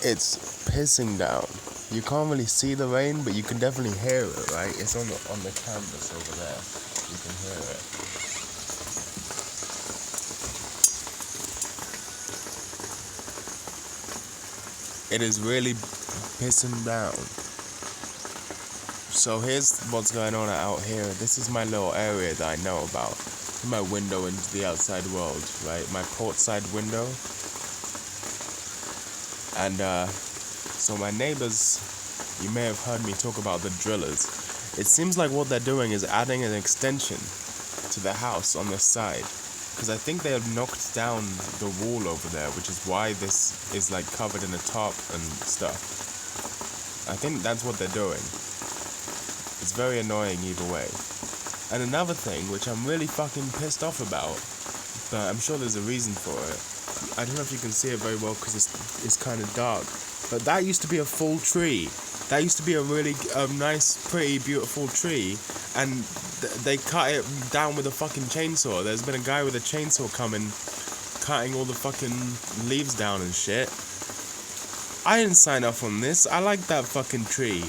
It's pissing down. You can't really see the rain, but you can definitely hear it, right? It's on the canvas over there. You can hear it. It is really pissing down. So here's what's going on out here. This is my little area that I know about. My window into the outside world, right? My port side window. And so my neighbors, you may have heard me talk about the drillers. It seems like what they're doing is adding an extension to the house on this side. Because I think they have knocked down the wall over there, which is why this is like covered in a tarp and stuff. I think that's what they're doing. It's very annoying either way. And another thing, which I'm really fucking pissed off about, but I'm sure there's a reason for it. I don't know if you can see it very well because it's kind of dark. But that used to be a full tree. That used to be a really nice, pretty, beautiful tree. And they cut it down with a fucking chainsaw. There's been a guy with a chainsaw coming, cutting all the fucking leaves down and shit. I didn't sign off on this. I like that fucking tree.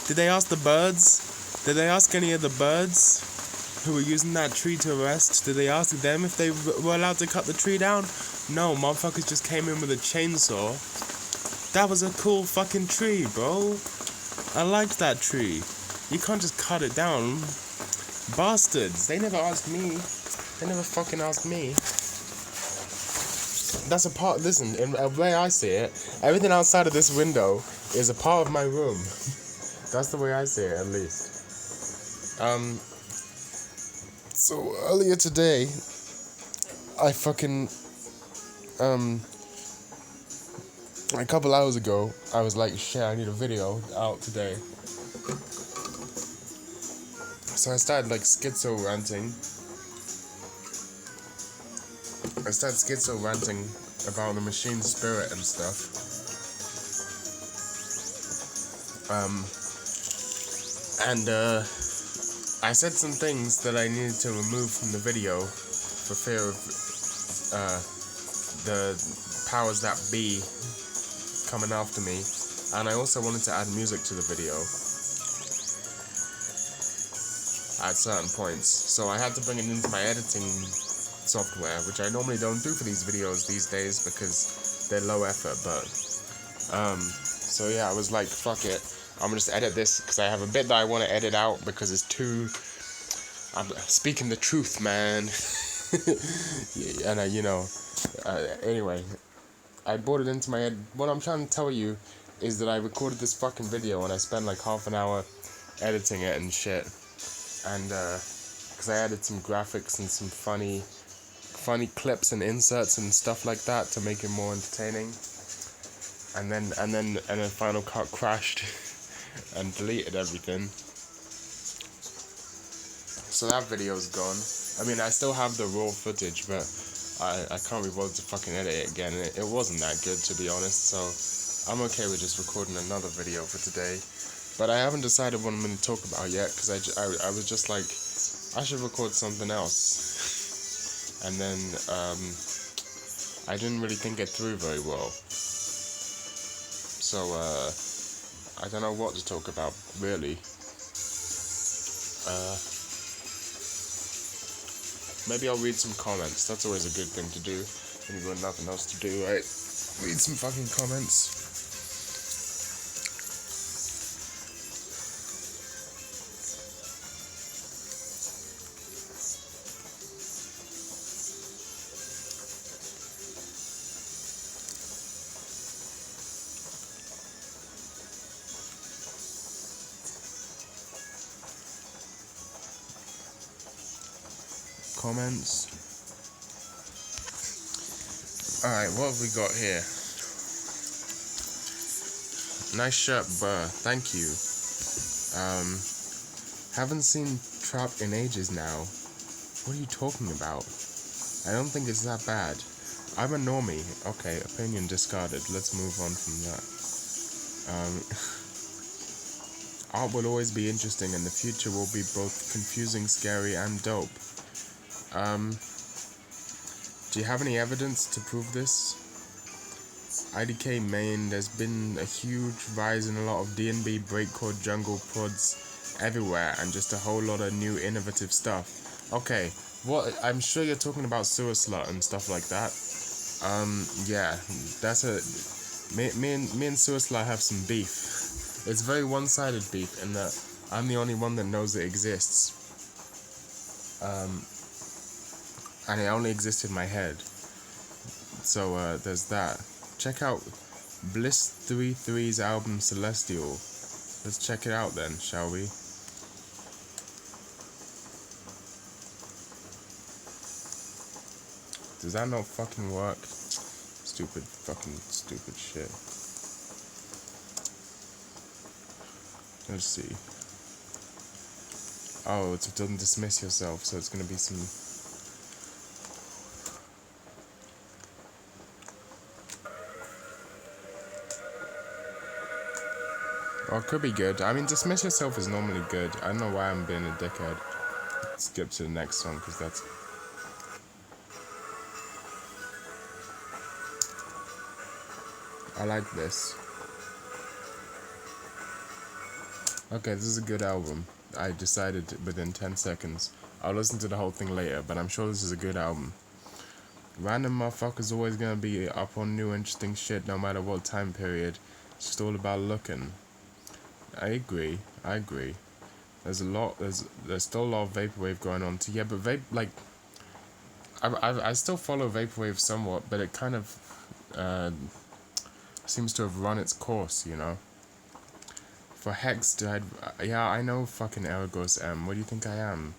Did they ask the birds? Did they ask any of the birds who were using that tree to rest? Did they ask them if they were allowed to cut the tree down? No, motherfuckers just came in with a chainsaw. That was a cool fucking tree, bro. I liked that tree. You can't just cut it down. Bastards. They never asked me. They never fucking asked me. That's a part, listen, in the way I see it, everything outside of this window is a part of my room. That's the way I see it, at least. So earlier today, I fucking, a couple hours ago, I was like, shit, I need a video out today. So I started like schizo ranting about the machine spirit and stuff. I said some things that I needed to remove from the video for fear of the powers that be coming after me, and I also wanted to add music to the video at certain points, so I had to bring it into my editing software, which I normally don't do for these videos these days because they're low effort, but so yeah, I was like, fuck it, I'm gonna just edit this because I have a bit that I want to edit out because it's too, I'm speaking the truth, man. Yeah, and anyway, I brought it into my head. What I'm trying to tell you is that I recorded this fucking video and I spent like half an hour editing it and shit. And because I added some graphics and some funny clips and inserts and stuff like that to make it more entertaining. And then Final Cut crashed and deleted everything. So that video's gone. I mean, I still have the raw footage, but I can't be bothered to fucking edit it again. It wasn't that good, to be honest, so I'm okay with just recording another video for today. But I haven't decided what I'm going to talk about yet, because I was just like, I should record something else. And then I didn't really think it through very well. So I don't know what to talk about, really. Maybe I'll read some comments. That's always a good thing to do when you've got nothing else to do, right? Read some fucking comments. Comments. Alright, what have we got here? Nice shirt, bruh. Thank you. Haven't seen Trap in ages now. What are you talking about? I don't think it's that bad. I'm a normie. Okay, opinion discarded. Let's move on from that. Art will always be interesting, and the future will be both confusing, scary, and dope. Do you have any evidence to prove this? IDK main, there's been a huge rise in a lot of D&B breakcore jungle prods everywhere, and just a whole lot of new innovative stuff. Okay, what I'm sure you're talking about Sewer Slut and stuff like that. Yeah, that's a me and Sewer Slut have some beef. It's very one-sided beef in that I'm the only one that knows it exists. And it only exists in my head. So there's that. Check out Bliss 33's album Celestial. Let's check it out then, shall we? Does that not fucking work? Stupid shit. Let's see. Oh, it doesn't dismiss yourself, so it's gonna be some... Oh, it could be good. I mean, dismiss yourself is normally good. I don't know why I'm being a dickhead. Skip to the next song, because that's... I like this. Okay, this is a good album. I decided within 10 seconds. I'll listen to the whole thing later, but I'm sure this is a good album. Random motherfuckers always gonna be up on new interesting shit no matter what time period. It's just all about looking. I agree. There's still a lot of vaporwave going on too. Yeah, but I still follow vaporwave somewhat, but it kind of seems to have run its course, you know. For Hex, yeah, I know fucking Aragos M. What do you think I am?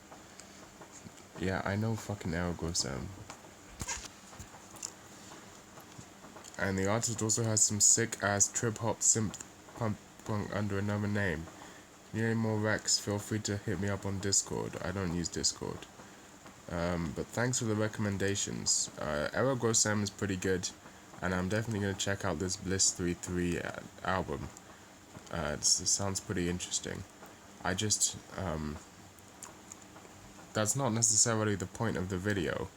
Yeah, I know fucking Aragos M. And the artist also has some sick ass trip hop synth punk under another name. Need any more Rex? Feel free to hit me up on Discord. I don't use Discord. But thanks for the recommendations. Aragos M is pretty good, and I'm definitely gonna check out this Bliss 33 album. It sounds pretty interesting. I just, that's not necessarily the point of the video.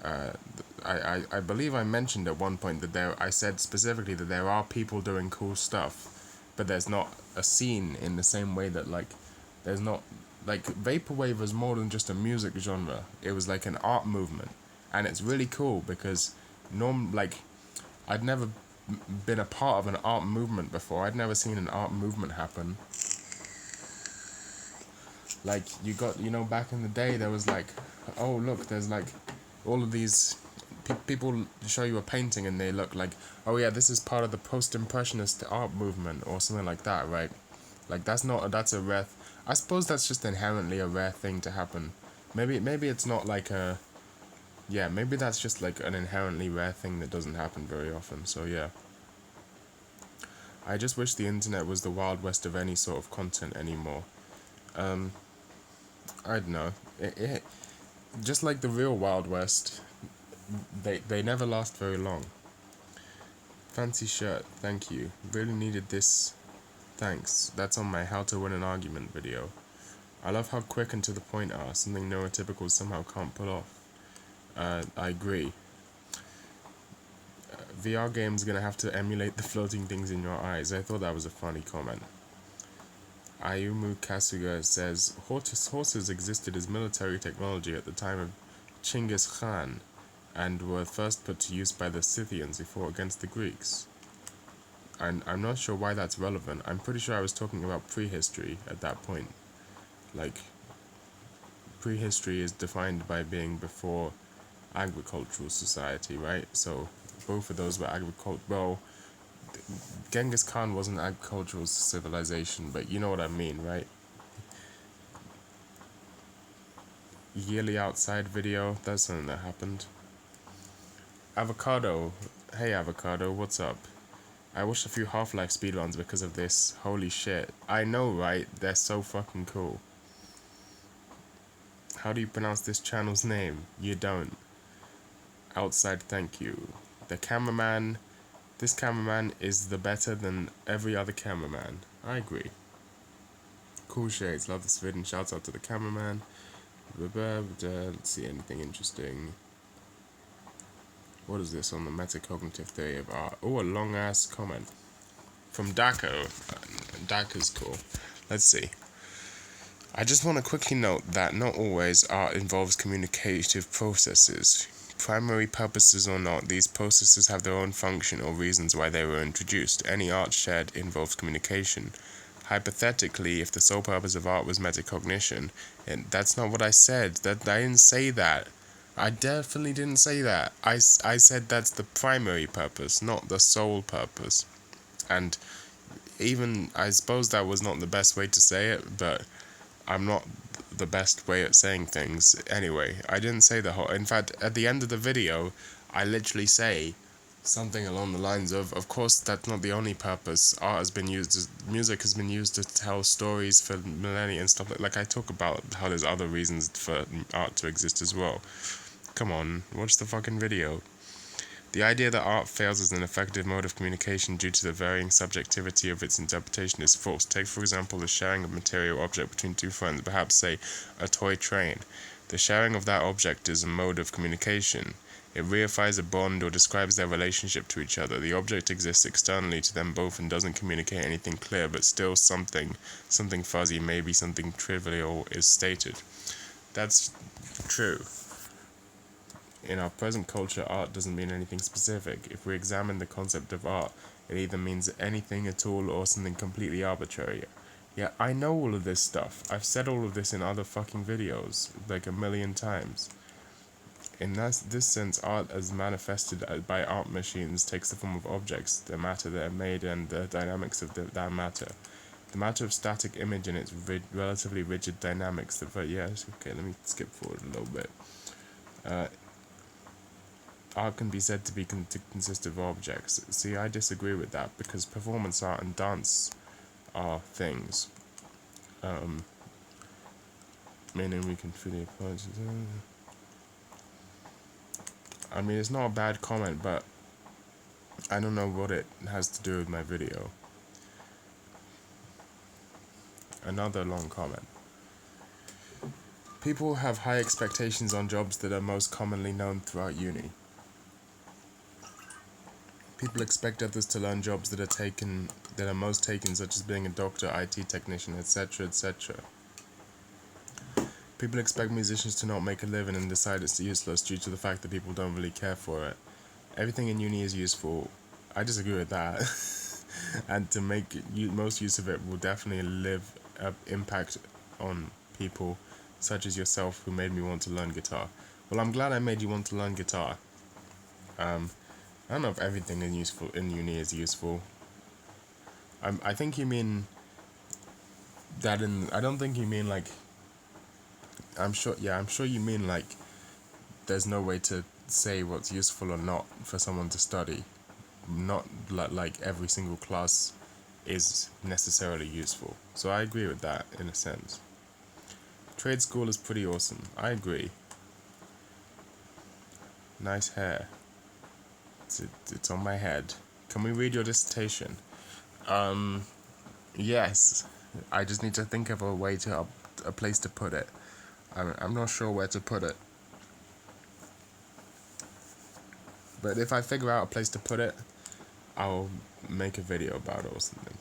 I believe I mentioned at one point that I said specifically that there are people doing cool stuff, but there's not a scene in the same way that, like, there's not, like, vaporwave was more than just a music genre. It was like an art movement, and it's really cool because I'd never been a part of an art movement before. I'd never seen an art movement happen. Like, back in the day, there was like, oh look, there's like all of these people show you a painting and they look like, oh yeah, this is part of the post-impressionist art movement or something like that, right? Like, that's a rare I suppose that's just inherently a rare thing to happen. Maybe it's not like a... Yeah, maybe that's just like an inherently rare thing that doesn't happen very often, so yeah. I just wish the internet was the Wild West of any sort of content anymore. I don't know. Just like the real Wild West, they never last very long. Fancy shirt, thank you. Really needed this. Thanks. That's on my How to Win an Argument video. I love how quick and to the point are, something neurotypicals somehow can't pull off. I agree. VR games gonna have to emulate the floating things in your eyes. I thought that was a funny comment. Ayumu Kasuga says, horses existed as military technology at the time of Chinggis Khan, and were first put to use by the Scythians who fought against the Greeks. And I'm not sure why that's relevant. I'm pretty sure I was talking about prehistory at that point. Like, prehistory is defined by being before agricultural society, right? So both of those were well, Genghis Khan wasn't an agricultural civilization, but you know what I mean, right? Yearly outside video, that's something that happened. Avocado, hey Avocado, what's up? I watched a few Half-Life speedruns because of this. Holy shit. I know, right? They're so fucking cool. How do you pronounce this channel's name? You don't. Outside, thank you. The cameraman. This cameraman is the better than every other cameraman. I agree. Cool shades. Love this vid and shouts out to the cameraman. Let's see, anything interesting. What is this on the metacognitive theory of art? Oh, a long ass comment from Daco. Daco's cool. Let's see. I just want to quickly note that not always art involves communicative processes. Primary purposes or not, these processes have their own function or reasons why they were introduced. Any art shared involves communication. Hypothetically, if the sole purpose of art was metacognition, and that's not what I said. That I didn't say that. I definitely didn't say that. I said that's the primary purpose, not the sole purpose. And even, I suppose that was not the best way to say it, but I'm not the best way at saying things. Anyway, I didn't say the whole... In fact, at the end of the video, I literally say something along the lines of course, that's not the only purpose. Art has been used, music has been used to tell stories for millennia and stuff. Like I talk about how there's other reasons for art to exist as well. Come on, watch the fucking video. The idea that art fails as an effective mode of communication due to the varying subjectivity of its interpretation is false. Take, for example, the sharing of material object between two friends, perhaps say a toy train. The sharing of that object is a mode of communication. It reifies a bond or describes their relationship to each other. The object exists externally to them both and doesn't communicate anything clear, but still something fuzzy, maybe something trivial is stated. That's true. In our present culture, art doesn't mean anything specific. If we examine the concept of art, it either means anything at all or something completely arbitrary. Yeah, I know all of this stuff. I've said all of this in other fucking videos, like a million times. In this sense, art as manifested by art machines takes the form of objects, the matter they're made, and the dynamics of that matter. The matter of static image and its relatively rigid dynamics. Yes, okay, let me skip forward a little bit. Art can be said to consist of objects. See, I disagree with that, because performance art and dance are things. Meaning we can fully apologize. I mean, it's not a bad comment, but I don't know what it has to do with my video. Another long comment. People have high expectations on jobs that are most commonly known throughout uni. People expect others to learn jobs that are most taken, such as being a doctor, IT technician, etc., etc. People expect musicians to not make a living and decide it's useless due to the fact that people don't really care for it. Everything in uni is useful. I disagree with that. And to make most use of it will definitely leave an impact on people such as yourself who made me want to learn guitar. Well, I'm glad I made you want to learn guitar. I don't know if everything in uni is useful. I think you mean that I don't think you mean like... I'm sure you mean like there's no way to say what's useful or not for someone to study. Not like every single class is necessarily useful. So I agree with that in a sense. Trade school is pretty awesome. I agree. Nice hair. It's on my head. Can we read your dissertation? Yes. I just need to think of a place to put it. I'm not sure where to put it. But if I figure out a place to put it, I'll make a video about it or something.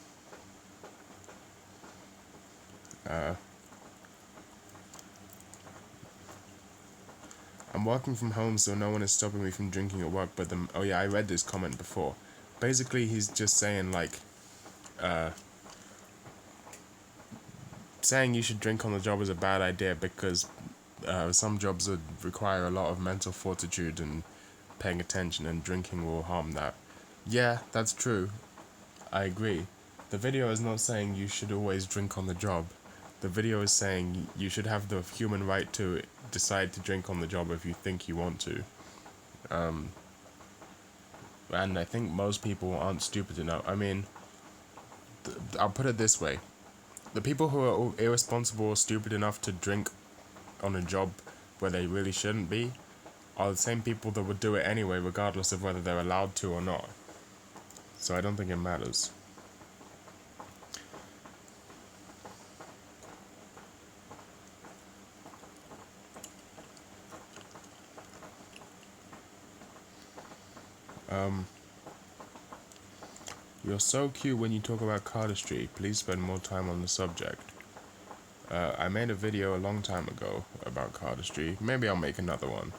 I'm working from home, so no one is stopping me from drinking at work, but oh yeah, I read this comment before. Basically, he's just saying, like, saying you should drink on the job is a bad idea because some jobs would require a lot of mental fortitude and paying attention, and drinking will harm that. Yeah, that's true. I agree. The video is not saying you should always drink on the job. The video is saying you should have the human right to decide to drink on the job if you think you want to. And I think most people aren't stupid enough. I mean, I'll put it this way. The people who are irresponsible or stupid enough to drink on a job where they really shouldn't be are the same people that would do it anyway, regardless of whether they're allowed to or not. So I don't think it matters. Um, you're so cute when you talk about cardistry. Please spend more time on the subject. I made a video a long time ago about cardistry. Maybe I'll make another one.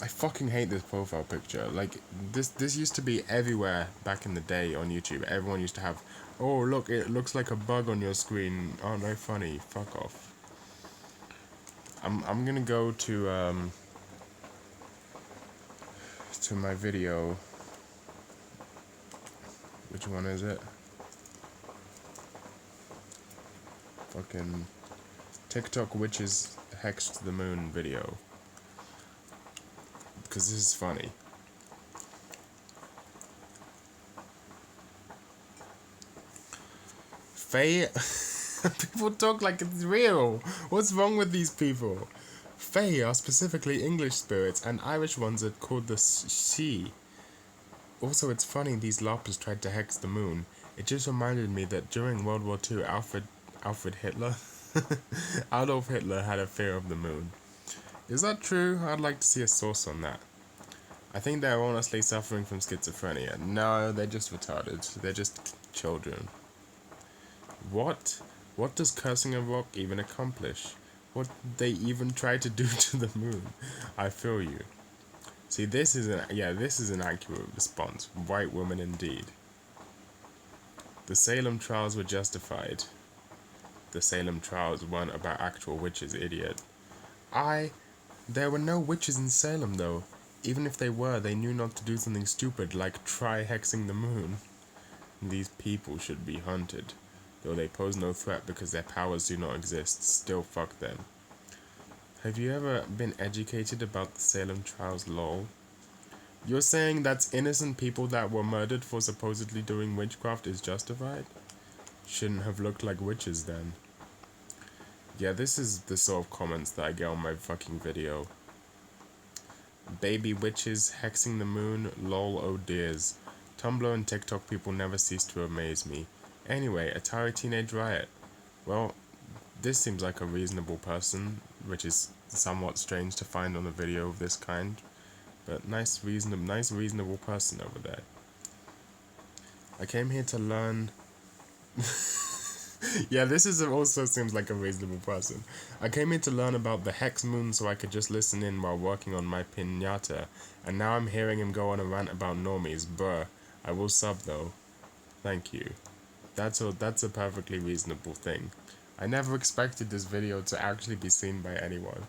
I fucking hate this profile picture. Like, this used to be everywhere back in the day on YouTube. Everyone used to have, oh look, it looks like a bug on your screen. Aren't they funny? Fuck off. I'm gonna go to my video. Which one is it? Fucking TikTok witches hexed the moon video. Because this is funny. Fae. People talk like it's real. What's wrong with these people? Fae are specifically English spirits, and Irish ones are called the She. Also, it's funny these LARPers tried to hex the moon. It just reminded me that during World War II, Alfred Hitler, Adolf Hitler had a fear of the moon. Is that true? I'd like to see a source on that. I think they're honestly suffering from schizophrenia. No, they're just retarded. They're just children. What? What does cursing a rock even accomplish? What did they even try to do to the moon? I feel you. See, this is an accurate response. White woman indeed. The Salem trials were justified. The Salem trials weren't about actual witches, idiot. There were no witches in Salem, though. Even if they were, they knew not to do something stupid like try hexing the moon. These people should be hunted. Though they pose no threat because their powers do not exist, still fuck them. Have you ever been educated about the Salem trials, lol? You're saying that's innocent people that were murdered for supposedly doing witchcraft is justified? Shouldn't have looked like witches then. Yeah, this is the sort of comments that I get on my fucking video. Baby witches hexing the moon, lol, oh dears. Tumblr and TikTok people never cease to amaze me. Anyway, Atari Teenage Riot. Well, this seems like a reasonable person, which is somewhat strange to find on a video of this kind. But nice reasonable person over there. I came here to learn... Yeah, this is also seems like a reasonable person. I came here to learn about the Hex Moon so I could just listen in while working on my piñata, and now I'm hearing him go on a rant about normies. Bruh. I will sub though. Thank you. That's a perfectly reasonable thing. I never expected this video to actually be seen by anyone.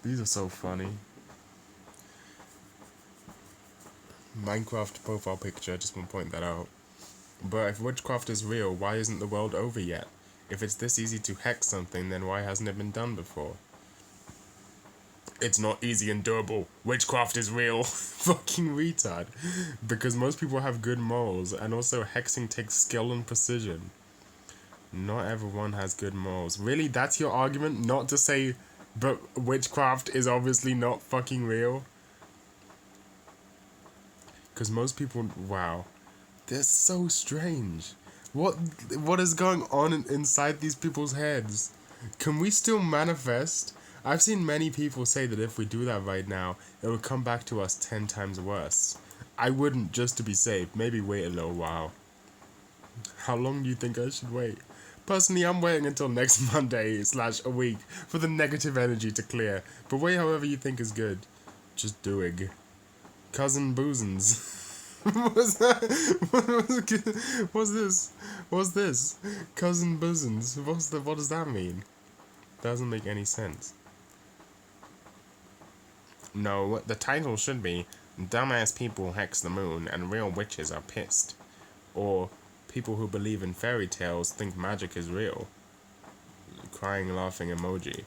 These are so funny. Minecraft profile picture, just want to point that out. But if witchcraft is real, why isn't the world over yet? If it's this easy to hex something, then why hasn't it been done before? It's not easy and doable. Witchcraft is real. Fucking retard. Because most people have good morals, and also hexing takes skill and precision. Not everyone has good morals. Really? That's your argument? Not to say, but witchcraft is obviously not fucking real? Because most people, wow, they're so strange. What is going on inside these people's heads? Can we still manifest? I've seen many people say that if we do that right now, it will come back to us 10 times worse. I wouldn't, just to be safe. Maybe wait a little while. How long do you think I should wait? Personally, I'm waiting until next Monday / a week for the negative energy to clear. But wait however you think is good. Just doing. Cousin Boozens. What's that? What's this? Cousin Boozens. What does that mean? Doesn't make any sense. No, the title should be Dumbass People Hex the Moon and Real Witches Are Pissed. Or People Who Believe in Fairy Tales Think Magic is Real. Crying laughing emoji.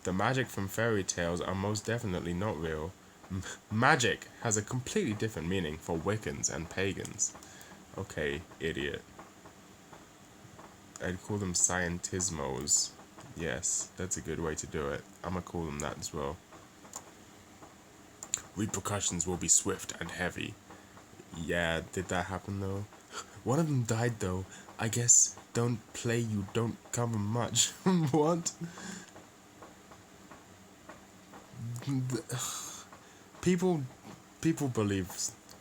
The magic from fairy tales are most definitely not real. Magic has a completely different meaning for Wiccans and pagans. Okay, idiot. I'd call them scientismos. Yes, that's a good way to do it. I'm gonna call them that as well. Repercussions will be swift and heavy. Yeah, did that happen though? One of them died though. I guess don't play you don't cover much. What? people believe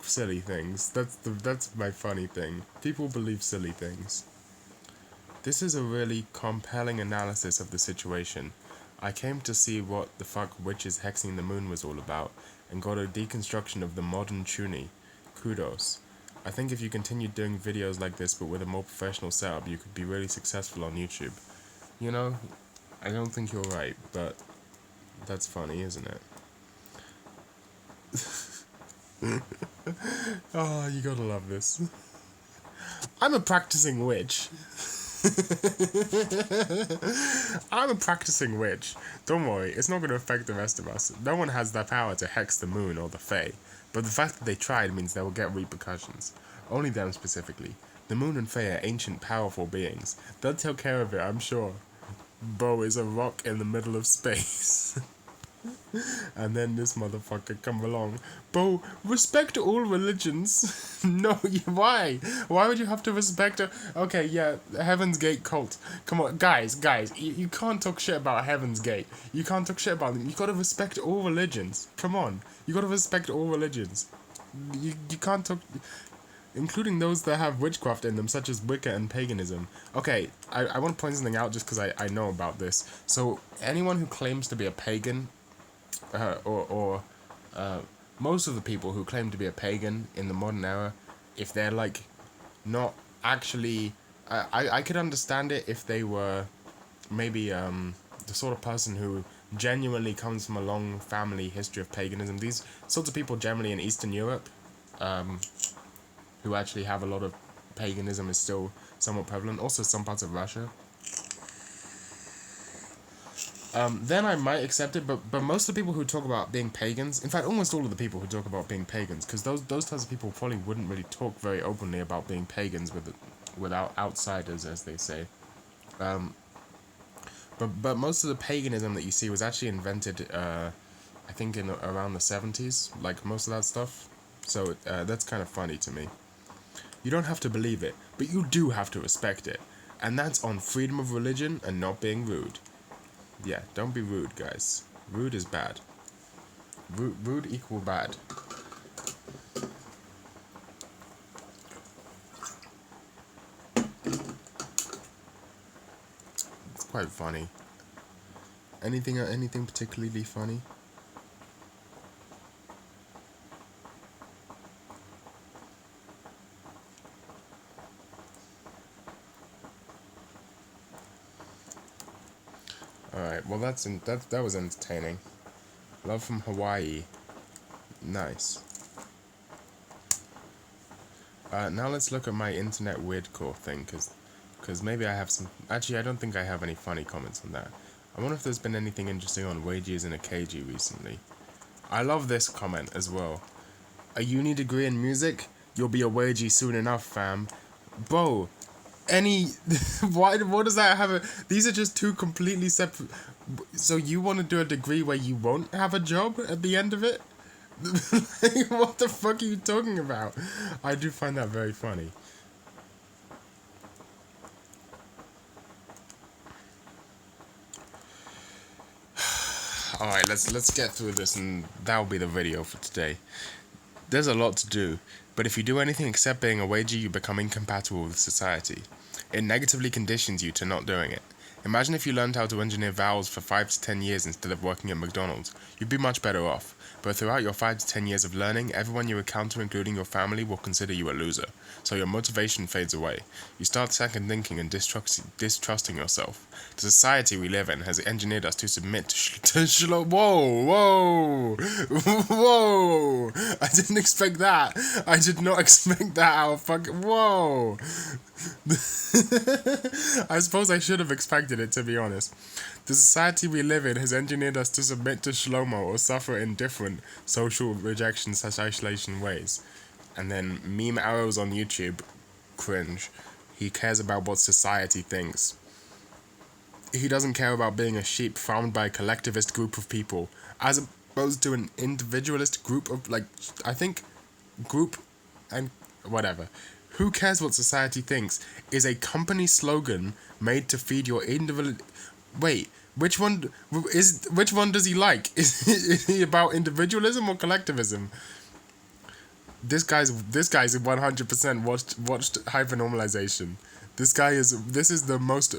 silly things. That's my funny thing. People believe silly things. This is a really compelling analysis of the situation. I came to see what the fuck witches hexing the moon was all about, and got a deconstruction of the modern Chuni. Kudos. I think if you continued doing videos like this but with a more professional setup, you could be really successful on YouTube. You know, I don't think you're right, but that's funny, isn't it? Oh, you gotta love this. I'm a practicing witch. I'm a practicing witch. Don't worry, it's not going to affect the rest of us. No one has the power to hex the moon or the Fae, but the fact that they tried means they will get repercussions. Only them specifically. The moon and Fae are ancient, powerful beings. They'll take care of it, I'm sure. Bo is a rock in the middle of space. And then this motherfucker come along. Bo, respect all religions. No, why? Why would you have to respect Okay, yeah, Heaven's Gate cult. Come on, guys, you can't talk shit about Heaven's Gate. You can't talk shit about them. You gotta respect all religions. Come on, you gotta respect all religions. You can't talk... Including those that have witchcraft in them, such as Wicca and paganism. Okay, I want to point something out just because I know about this. So, anyone who claims to be a pagan... most of the people who claim to be a pagan in the modern era, if they're like not actually, I could understand it if they were maybe the sort of person who genuinely comes from a long family history of paganism. These sorts of people generally in Eastern Europe, who actually have a lot of paganism is still somewhat prevalent. Also some parts of Russia. Then I might accept it, but most of the people who talk about being pagans, in fact, almost all of the people who talk about being pagans, because those types of people probably wouldn't really talk very openly about being pagans without outsiders, as they say. But most of the paganism that you see was actually invented, I think, in around the 70s, like most of that stuff. So that's kind of funny to me. You don't have to believe it, but you do have to respect it, and that's on freedom of religion and not being rude. Yeah, don't be rude, guys. Rude is bad. Rude equal bad. It's quite funny. Anything particularly funny? Alright, well that was entertaining. Love from Hawaii. Nice. Now let's look at my internet weirdcore thing, because maybe I have some... Actually, I don't think I have any funny comments on that. I wonder if there's been anything interesting on wages in a KG recently. I love this comment as well. A uni degree in music? You'll be a wagey soon enough, fam. Bro, what does that have these are just two completely separate... So you want to do a degree where you won't have a job at the end of it? What the fuck are you talking about? I do find that very funny. Alright, let's get through this, and that'll be the video for today. There's a lot to do, but if you do anything except being a wagey, you become incompatible with society. It negatively conditions you to not doing it. Imagine if you learned how to engineer vowels for 5 to 10 years instead of working at McDonald's. You'd be much better off. But throughout your 5 to 10 years of learning, everyone you encounter, including your family, will consider you a loser. So your motivation fades away. You start second thinking and distrusting yourself. The society we live in has engineered us to submit to Whoa! I didn't expect that. I did not expect that out of fucking... Whoa! I suppose I should have expected it, to be honest. The society we live in has engineered us to submit to Shlomo or suffer in different social rejection / isolation ways. And then meme arrows on YouTube, cringe. He cares about what society thinks. He doesn't care about being a sheep farmed by a collectivist group of people, as opposed to an individualist group of, group and whatever. Who cares what society thinks is a company slogan made to feed your individual... Wait, Which one which one does he like? Is he about individualism or collectivism? This guy's 100% watched hypernormalization. This is the most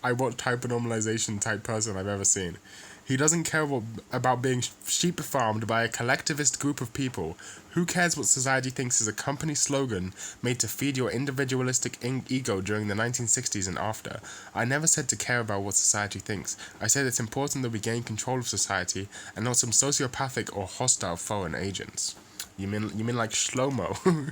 I watched hypernormalization type person I've ever seen. He doesn't care about being sheep farmed by a collectivist group of people. Who cares what society thinks is a company slogan made to feed your individualistic ego during the 1960s and after? I never said to care about what society thinks. I said it's important that we gain control of society and not some sociopathic or hostile foreign agents. You mean like Shlomo?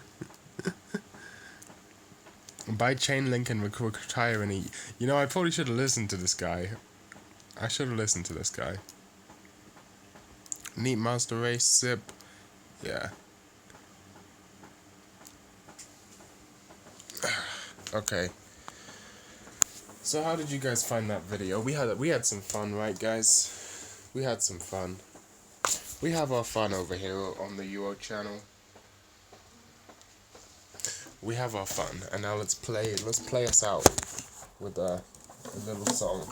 Buy Chainlink and retire and eat. You know, I probably should have listened to this guy. I should have listened to this guy. Neat Master Race, Sip. Yeah. Okay. So how did you guys find that video? We had some fun, right, guys? We had some fun. We have our fun over here on the UO channel. We have our fun, and now let's play us out with a little song.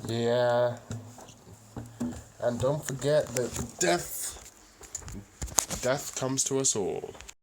Yeah, and don't forget that death comes to us all.